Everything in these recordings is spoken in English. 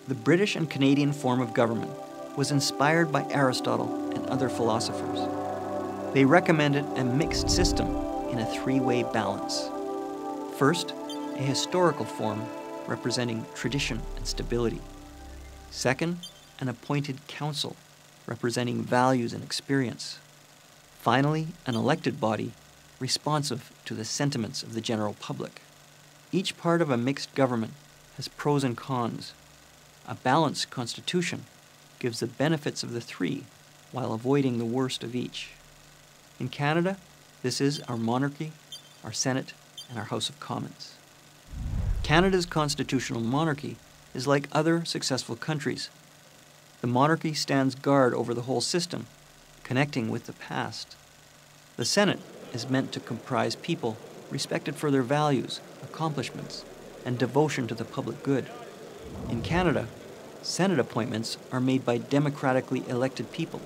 The British and Canadian form of government was inspired by Aristotle and other philosophers. They recommended a mixed system in a three-way balance. First, a historical form representing tradition and stability. Second, an appointed council representing values and experience. Finally, an elected body responsive to the sentiments of the general public. Each part of a mixed government has pros and cons. A balanced constitution gives the benefits of the three while avoiding the worst of each. In Canada, this is our monarchy, our Senate, and our House of Commons. Canada's constitutional monarchy is like other successful countries. The monarchy stands guard over the whole system, connecting with the past. The Senate is meant to comprise people respected for their values, accomplishments, and devotion to the public good. In Canada, Senate appointments are made by democratically elected people.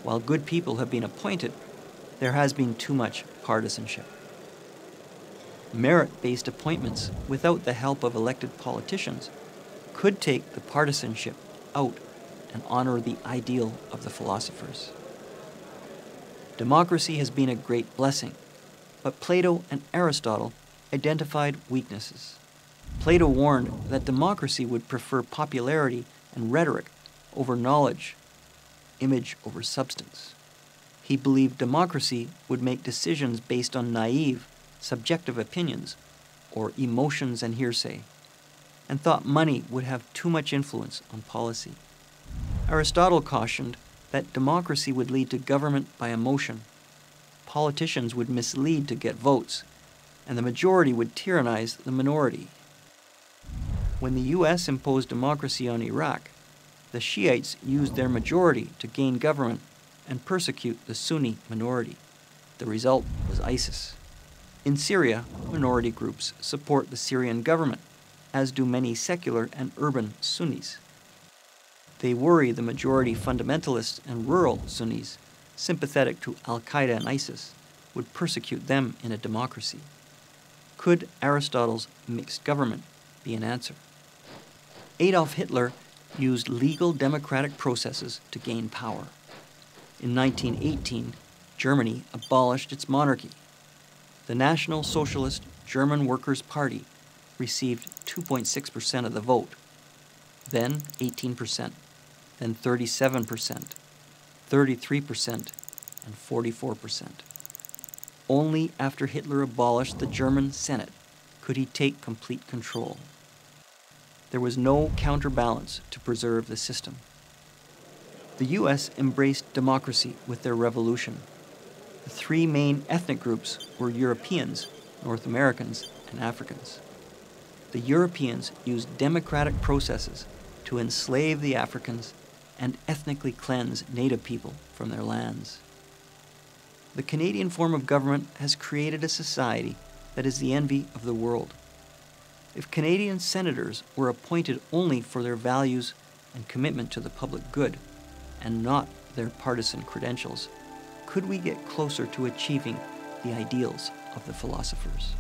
While good people have been appointed, there has been too much partisanship. Merit-based appointments without the help of elected politicians could take the partisanship out and honor the ideal of the philosophers. Democracy has been a great blessing, but Plato and Aristotle identified weaknesses. Plato warned that democracy would prefer popularity and rhetoric over knowledge, image over substance. He believed democracy would make decisions based on naive, subjective opinions or emotions and hearsay, and thought money would have too much influence on policy. Aristotle cautioned that democracy would lead to government by emotion. Politicians would mislead to get votes, and the majority would tyrannize the minority. When the U.S. imposed democracy on Iraq, the Shiites used their majority to gain government and persecute the Sunni minority. The result was ISIS. In Syria, minority groups support the Syrian government, as do many secular and urban Sunnis. They worry the majority fundamentalists and rural Sunnis, sympathetic to Al-Qaeda and ISIS, would persecute them in a democracy. Could Aristotle's mixed government be an answer? Adolf Hitler used legal democratic processes to gain power. In 1918, Germany abolished its monarchy. The National Socialist German Workers' Party received 2.6% of the vote, then 18%, then 37%, 33%, and 44%. Only after Hitler abolished the German Senate could he take complete control. There was no counterbalance to preserve the system. The U.S. embraced democracy with their revolution. The three main ethnic groups were Europeans, North Americans, and Africans. The Europeans used democratic processes to enslave the Africans and ethnically cleanse native people from their lands. The Canadian form of government has created a society that is the envy of the world. If Canadian senators were appointed only for their values and commitment to the public good, and not their partisan credentials, could we get closer to achieving the ideals of the philosophers?